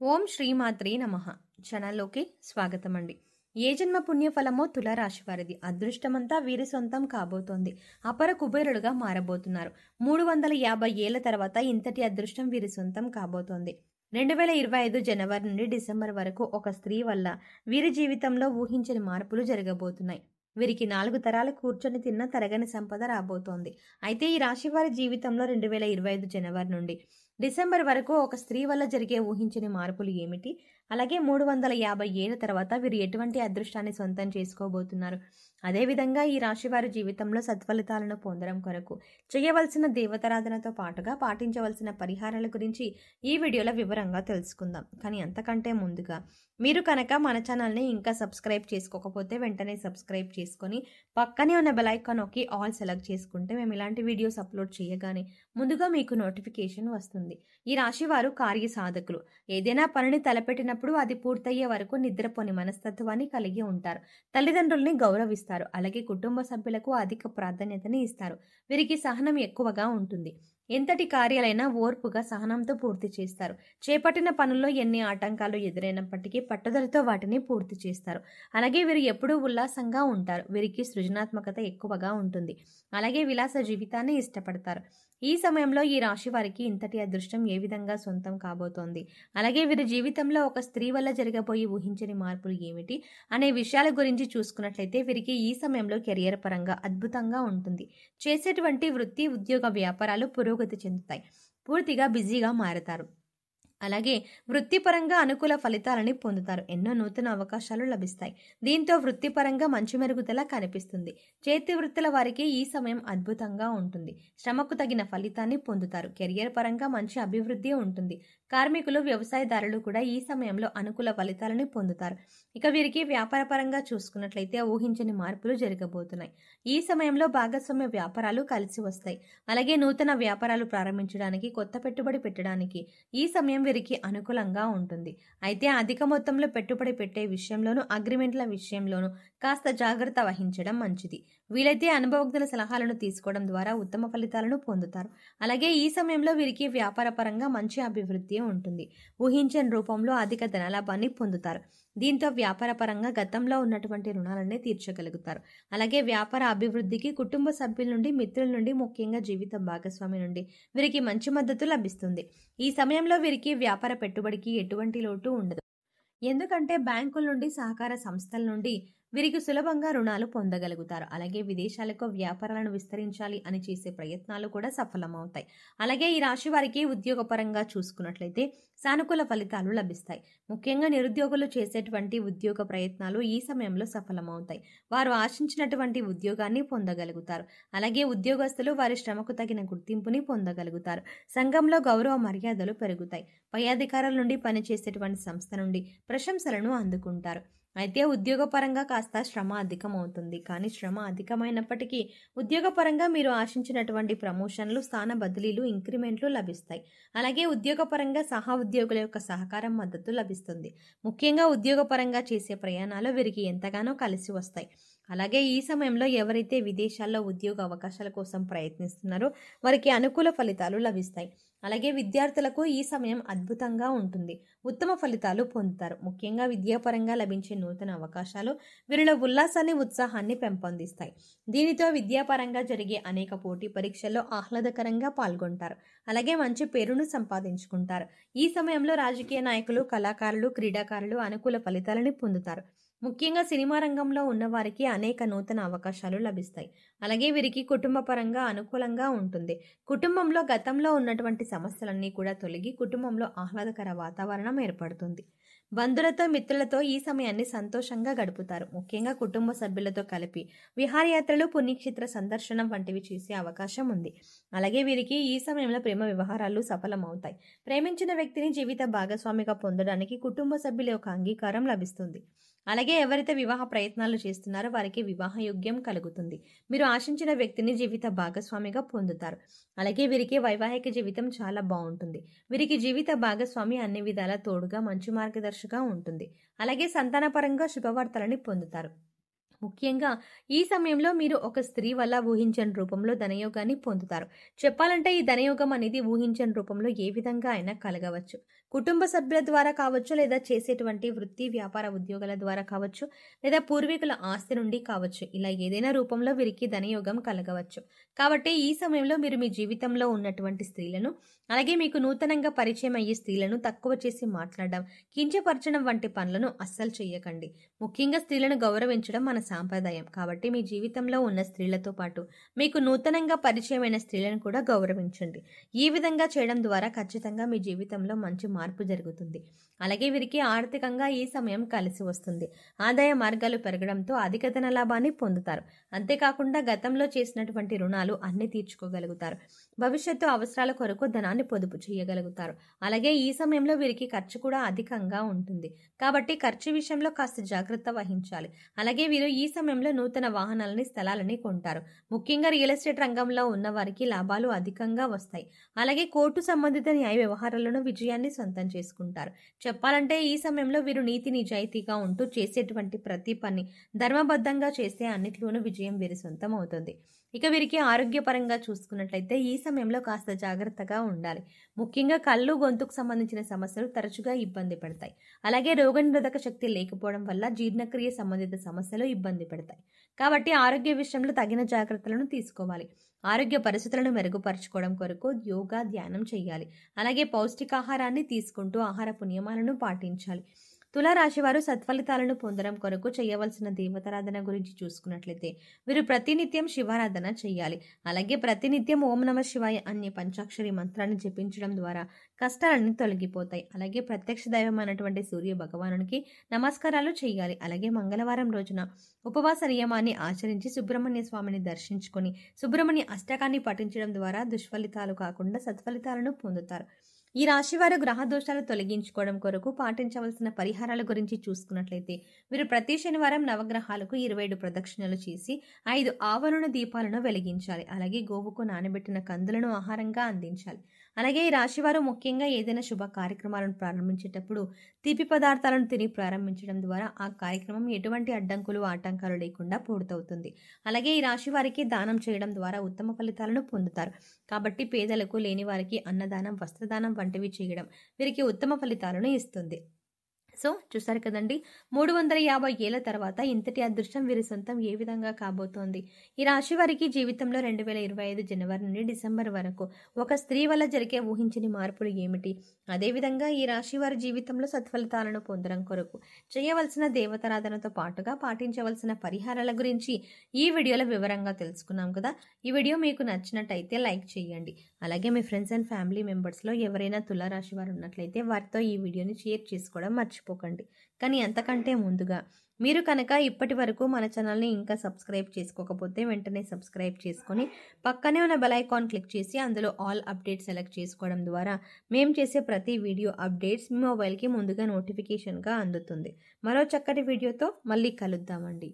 ఓం శ్రీమాత్రే నమః. ఛానల్లోకి స్వాగతం అండి. ఏ జన్మ పుణ్యఫలమో తులారాశి వారిది. అదృష్టమంతా వీరి సొంతం కాబోతోంది. అపర కుబేరుడుగా మారబోతున్నారు. 350 ఏళ్ల తర్వాత ఇంతటి అదృష్టం వీరి సొంతం కాబోతోంది. 2025 జనవరి నుండి డిసెంబర్ వరకు ఒక స్త్రీ వల్ల వీరి జీవితంలో ఊహించని మార్పులు జరగబోతున్నాయి. వీరికి 4 తరాలు కూర్చొని తిన్న తరగని సంపద రాబోతోంది. అయితే ఈ రాశి వారి జీవితంలో 2025 జనవరి నుండి డిసెంబర్ వరకు ఒక స్త్రీ వల్ల జరిగే ఊహించని మార్పులు ఏమిటి? అలాగే 350 ఏళ్ల తర్వాత వీరు ఎటువంటి అదృష్టాన్ని సొంతం చేసుకోబోతున్నారు? అదేవిధంగా ఈ రాశి వారి జీవితంలో సత్ఫలితాలను పొందడం కొరకు చేయవలసిన దేవతారాధనతో పాటుగా పాటించవలసిన పరిహారాల గురించి ఈ వీడియోలో వివరంగా తెలుసుకుందాం. కానీ అంతకంటే ముందుగా మీరు కనుక మన ఛానల్ని ఇంకా సబ్స్క్రైబ్ చేసుకోకపోతే వెంటనే సబ్స్క్రైబ్ చేసుకొని పక్కనే ఉన్న బెల్ ఐకాన్ నొక్కి ఆల్ సెలెక్ట్ చేసుకుంటే మేము ఇలాంటి వీడియోస్ అప్లోడ్ చేయగానే ముందుగా మీకు నోటిఫికేషన్ వస్తుంది. ఈ రాశి వారు కార్య సాధకులు. ఏదైనా పనిని తలపెట్టినప్పుడు అది పూర్తయ్యే వరకు నిద్రపోని మనస్తత్వాన్ని కలిగి ఉంటారు. తల్లిదండ్రుల్ని గౌరవిస్తారు. అలాగే కుటుంబ సభ్యులకు అధిక ప్రాధాన్యతని ఇస్తారు. వీరికి సహనం ఎక్కువగా ఉంటుంది. ఎంతటి కార్యాలైనా ఓర్పుగా సహనంతో పూర్తి చేస్తారు. చేపట్టిన పనుల్లో ఎన్ని ఆటంకాలు ఎదురైనప్పటికీ పట్టుదలతో వాటిని పూర్తి చేస్తారు. అలాగే వీరు ఎప్పుడూ ఉల్లాసంగా ఉంటారు. వీరికి సృజనాత్మకత ఎక్కువగా ఉంటుంది. అలాగే విలాస జీవితాన్ని ఇష్టపడతారు. ఈ సమయంలో ఈ రాశి వారికి ఇంతటి అదృష్టం ఏ విధంగా సొంతం కాబోతోంది? అలాగే వీరి జీవితంలో ఒక స్త్రీ వల్ల జరగబోయే ఊహించని మార్పులు ఏమిటి అనే విషయాల గురించి చూసుకున్నట్లయితే వీరికి ఈ సమయంలో కెరియర్ పరంగా అద్భుతంగా ఉంటుంది. చేసేటువంటి వృత్తి, ఉద్యోగ, వ్యాపారాలు పురోగతి చెందుతాయి. పూర్తిగా బిజీగా మారతారు. అలాగే వృత్తిపరంగా అనుకూల ఫలితాలని పొందుతారు. ఎన్నో నూతన అవకాశాలు లభిస్తాయి. దీంతో వృత్తిపరంగా మంచి మెరుగుదల కనిపిస్తుంది. చేతి వృత్తుల వారికి ఈ సమయం అద్భుతంగా ఉంటుంది. శ్రమకు తగిన ఫలితాన్ని పొందుతారు. కెరియర్ పరంగా మంచి అభివృద్ధి ఉంటుంది. కార్మికులు, వ్యవసాయదారులు కూడా ఈ సమయంలో అనుకూల ఫలితాలని పొందుతారు. ఇక వీరికి వ్యాపార పరంగా చూసుకున్నట్లయితే ఊహించని మార్పులు జరగబోతున్నాయి. ఈ సమయంలో భాగస్వామ్య వ్యాపారాలు కలిసి వస్తాయి. అలాగే నూతన వ్యాపారాలు ప్రారంభించడానికి, కొత్త పెట్టుబడి పెట్టడానికి ఈ సమయం వీరికి అనుకూలంగా ఉంటుంది. అయితే అధిక మొత్తంలో పెట్టుబడి పెట్టే విషయంలోనూ, అగ్రిమెంట్ల విషయంలోనూ కాస్త జాగ్రత్త వహించడం మంచిది. వీలైతే అనుభవజ్ఞుల సలహాలను తీసుకోవడం ద్వారా ఉత్తమ ఫలితాలను పొందుతారు. అలాగే ఈ సమయంలో వీరికి వ్యాపార పరంగా మంచి అభివృద్ధి ఉంటుంది. ఊహించని రూపంలో అధిక ధనలాభాన్ని పొందుతారు. దీంతో వ్యాపార పరంగా గతంలో ఉన్నటువంటి రుణాలన్నీ తీర్చగలుగుతారు. అలాగే వ్యాపార అభివృద్ధికి కుటుంబ సభ్యుల నుండి, మిత్రుల నుండి, ముఖ్యంగా జీవిత భాగస్వామి నుండి వీరికి మంచి మద్దతు లభిస్తుంది. ఈ సమయంలో వీరికి వ్యాపార పెట్టుబడికి ఎటువంటి లోటు ఉండదు. ఎందుకంటే బ్యాంకుల నుండి, సహకార సంస్థల నుండి వీరికి సులభంగా రుణాలు పొందగలుగుతారు. అలాగే విదేశాలకు వ్యాపారాలను విస్తరించాలి అని చేసే ప్రయత్నాలు కూడా సఫలమవుతాయి. అలాగే ఈ రాశి వారికి ఉద్యోగపరంగా చూసుకున్నట్లయితే సానుకూల ఫలితాలు లభిస్తాయి. ముఖ్యంగా నిరుద్యోగులు చేసేటువంటి ఉద్యోగ ప్రయత్నాలు ఈ సమయంలో సఫలమవుతాయి. వారు ఆశించినటువంటి ఉద్యోగాన్ని పొందగలుగుతారు. అలాగే ఉద్యోగస్తులు వారి శ్రమకు తగిన గుర్తింపుని పొందగలుగుతారు. సంఘంలో గౌరవ మర్యాదలు పెరుగుతాయి. పై అధికారుల నుండి పనిచేసేటువంటి సంస్థ నుండి ప్రశంసలను అందుకుంటారు. అయితే ఉద్యోగపరంగా కాస్త శ్రమ అధికమవుతుంది. కానీ శ్రమ అధికమైనప్పటికీ ఉద్యోగపరంగా మీరు ఆశించినటువంటి ప్రమోషన్లు, స్థాన బదిలీలు, ఇంక్రిమెంట్లు లభిస్తాయి. అలాగే ఉద్యోగపరంగా సహా ఉద్యోగుల యొక్క సహకారం, మద్దతు లభిస్తుంది. ముఖ్యంగా ఉద్యోగపరంగా చేసే ప్రయాణాలు వీరికి ఎంతగానో కలిసి వస్తాయి. అలాగే ఈ సమయంలో ఎవరైతే విదేశాల్లో ఉద్యోగ అవకాశాల కోసం ప్రయత్నిస్తున్నారో వారికి అనుకూల ఫలితాలు లభిస్తాయి. అలాగే విద్యార్థులకు ఈ సమయం అద్భుతంగా ఉంటుంది. ఉత్తమ ఫలితాలు పొందుతారు. ముఖ్యంగా విద్యాపరంగా లభించే నూతన అవకాశాలు వీరిలో ఉల్లాసాన్ని, ఉత్సాహాన్ని పెంపొందిస్తాయి. దీనితో విద్యాపరంగా జరిగే అనేక పోటీ పరీక్షల్లో ఆహ్లాదకరంగా పాల్గొంటారు. అలాగే మంచి పేరును సంపాదించుకుంటారు. ఈ సమయంలో రాజకీయ నాయకులు, కళాకారులు, క్రీడాకారులు అనుకూల ఫలితాలని పొందుతారు. ముఖ్యంగా సినిమా రంగంలో ఉన్నవారికి అనేక నూతన అవకాశాలు లభిస్తాయి. అలాగే వీరికి కుటుంబ పరంగా అనుకూలంగా ఉంటుంది. కుటుంబంలో గతంలో ఉన్నటువంటి సమస్యలన్నీ కూడా తొలగి కుటుంబంలో ఆహ్లాదకర వాతావరణం ఏర్పడుతుంది. బంధువులతో, మిత్రులతో ఈ సమయాన్ని సంతోషంగా గడుపుతారు. ముఖ్యంగా కుటుంబ సభ్యులతో కలిపి విహారయాత్రలు, పుణ్యక్షేత్ర సందర్శనం వంటివి చేసే అవకాశం ఉంది. అలాగే వీరికి ఈ సమయంలో ప్రేమ వ్యవహారాలు సఫలమవుతాయి. ప్రేమించిన వ్యక్తిని జీవిత భాగస్వామిగా పొందడానికి కుటుంబ సభ్యుల యొక్క అంగీకారం లభిస్తుంది. అలాగే ఎవరైతే వివాహ ప్రయత్నాలు చేస్తున్నారో వారికి వివాహ యోగ్యం కలుగుతుంది. మీరు ఆశించిన వ్యక్తిని జీవిత భాగస్వామిగా పొందుతారు. అలాగే వీరికి వైవాహిక జీవితం చాలా బాగుంటుంది. వీరికి జీవిత భాగస్వామి అన్ని విధాల తోడుగా, మంచి మార్గదర్శిగా ఉంటుంది. అలాగే సంతానపరంగా శుభవార్తలని పొందుతారు. ముఖ్యంగా ఈ సమయంలో మీరు ఒక స్త్రీ వల్ల ఊహించని రూపంలో ధనయోగాన్ని పొందుతారు. చెప్పాలంటే ఈ ధనయోగం అనేది ఊహించని రూపంలో ఏ విధంగా అయినా కలగవచ్చు. కుటుంబ సభ్యుల ద్వారా కావచ్చు, లేదా చేసేటువంటి వృత్తి వ్యాపార ఉద్యోగాల ద్వారా కావచ్చు, లేదా పూర్వీకుల ఆస్తి నుండి కావచ్చు. ఇలా ఏదైనా రూపంలో వీరికి ధనయోగం కలగవచ్చు. కాబట్టి ఈ సమయంలో మీరు మీ జీవితంలో ఉన్నటువంటి స్త్రీలను, అలాగే మీకు నూతనంగా పరిచయం అయ్యే స్త్రీలను తక్కువ చేసి మాట్లాడడం, కించపరచడం వంటి పనులను అస్సలు చేయకండి. ముఖ్యంగా స్త్రీలను గౌరవించడం మన సాంప్రదాయం. కాబట్టి మీ జీవితంలో ఉన్న స్త్రీలతో పాటు మీకు నూతనంగా పరిచయమైన స్త్రీలను కూడా గౌరవించండి. ఈ విధంగా చేయడం ద్వారా ఖచ్చితంగా మీ జీవితంలో మంచి మార్పు జరుగుతుంది. అలాగే వీరికి ఆర్థికంగా ఈ సమయం కలిసి వస్తుంది. ఆదాయ మార్గాలు పెరగడంతో అధిక ధన లాభాన్ని పొందుతారు. అంతేకాకుండా గతంలో చేసినటువంటి రుణాలు అన్ని తీర్చుకోగలుగుతారు. భవిష్యత్తు అవసరాల కొరకు ధనాన్ని పొదుపు చేయగలుగుతారు. అలాగే ఈ సమయంలో వీరికి ఖర్చు కూడా అధికంగా ఉంటుంది. కాబట్టి ఖర్చు విషయంలో కాస్త జాగ్రత్త వహించాలి. అలాగే వీరు ఈ సమయంలో నూతన వాహనాలని, స్థలాలని కొంటారు. ముఖ్యంగా రియల్ ఎస్టేట్ రంగంలో ఉన్న వారికి లాభాలు అధికంగా వస్తాయి. అలాగే కోర్టు సంబంధిత న్యాయ వ్యవహారాలను విజయాన్ని సొంతం చేసుకుంటారు. చెప్పాలంటే ఈ సమయంలో వీరు నీతి నిజాయితీగా ఉంటూ చేసేటువంటి ప్రతి పని ధర్మబద్ధంగా చేస్తే అన్నిట్లోనూ విజయం వీరి సొంతం అవుతుంది. ఇక వీరికి ఆరోగ్యపరంగా చూసుకున్నట్లయితే ఈ సమయంలో కాస్త జాగ్రత్తగా ఉండాలి. ముఖ్యంగా కళ్ళు, గొంతుకు సంబంధించిన సమస్యలు తరచుగా ఇబ్బంది పెడతాయి. అలాగే రోగనిరోధక శక్తి లేకపోవడం వల్ల జీర్ణక్రియ సంబంధిత సమస్యలు ఇబ్బంది పెడతాయి. కాబట్టి ఆరోగ్య విషయంలో తగిన జాగ్రత్తలను తీసుకోవాలి. ఆరోగ్య పరిస్థితులను మెరుగుపరచుకోవడం కొరకు యోగా, ధ్యానం చేయాలి. అలాగే పౌష్టికాహారాన్ని తీసుకుంటూ ఆహారపు నియమాలను పాటించాలి. తులారాశి వారు సత్ఫలితాలను పొందడం కొరకు చేయవలసిన దేవతారాధన గురించి చూసుకున్నట్లయితే వీరు ప్రతినిత్యం శివారాధన చేయాలి. అలాగే ప్రతినిత్యం ఓం నమ శివాయ అనే పంచాక్షరి మంత్రాన్ని జపించడం ద్వారా కష్టాలన్నీ తొలగిపోతాయి. అలాగే ప్రత్యక్ష దైవమైనటువంటి సూర్య భగవానునికి నమస్కారాలు చేయాలి. అలాగే మంగళవారం రోజున ఉపవాస నియమాన్ని ఆచరించి సుబ్రహ్మణ్య స్వామిని దర్శించుకొని సుబ్రహ్మణ్య అష్టకాన్ని పఠించడం ద్వారా దుష్ఫలితాలు కాకుండా సత్ఫలితాలను పొందుతారు. ఈ రాశివారు గ్రహ దోషాలు తొలగించుకోవడం కొరకు పాటించవలసిన పరిహారాల గురించి చూసుకున్నట్లయితే వీరు ప్రతి శనివారం నవగ్రహాలకు 27 ప్రదక్షిణలు చేసి 5 ఆవరణ దీపాలను వెలిగించాలి. అలాగే గోవుకు నానబెట్టిన కందులను ఆహారంగా అందించాలి. అలాగే ఈ రాశివారు ముఖ్యంగా ఏదైనా శుభ కార్యక్రమాలను ప్రారంభించేటప్పుడు తీపి పదార్థాలను తిని ప్రారంభించడం ద్వారా ఆ కార్యక్రమం ఎటువంటి అడ్డంకులు, ఆటంకాలు లేకుండా పూర్తవుతుంది. అలాగే ఈ రాశి వారికి దానం చేయడం ద్వారా ఉత్తమ ఫలితాలను పొందుతారు. కాబట్టి పేదలకు, లేని వారికి అన్నదానం, వస్త్రదానం వంటివి చేయడం వీరికి ఉత్తమ ఫలితాలను ఇస్తుంది. సో చూసారు కదండి, 350 ఏళ్ల తర్వాత ఇంతటి అదృష్టం వీరి సొంతం ఏ విధంగా కాబోతోంది. ఈ రాశి వారికి జీవితంలో 2025 జనవరి నుండి డిసెంబర్ వరకు ఒక స్త్రీ వల్ల జరిగే ఊహించని మార్పులు ఏమిటి, అదేవిధంగా ఈ రాశి వారి జీవితంలో సత్ఫలితాలను పొందడం కొరకు చేయవలసిన దేవతారాధనతో పాటుగా పాటించవలసిన పరిహారాల గురించి ఈ వీడియోలో వివరంగా తెలుసుకున్నాం కదా. ఈ వీడియో మీకు నచ్చినట్టయితే లైక్ చేయండి. అలాగే మీ ఫ్రెండ్స్ అండ్ ఫ్యామిలీ మెంబర్స్లో ఎవరైనా తులారాశి వారు ఉన్నట్లయితే వారితో ఈ వీడియోని షేర్ చేసుకోవడం మర్చిపోకండి. కానీ అంతకంటే ముందుగా మీరు కనుక ఇప్పటి వరకు మన ఛానల్ని ఇంకా సబ్స్క్రైబ్ చేసుకోకపోతే వెంటనే సబ్స్క్రైబ్ చేసుకొని పక్కనే ఉన్న బెల్ ఐకాన్ క్లిక్ చేసి అందులో ఆల్ అప్డేట్స్ సెలెక్ట్ చేసుకోవడం ద్వారా మేము చేసే ప్రతి వీడియో అప్డేట్స్ మీ మొబైల్కి ముందుగా నోటిఫికేషన్గా అందుతుంది. మరో చక్కటి వీడియోతో మళ్ళీ కలుద్దామండి.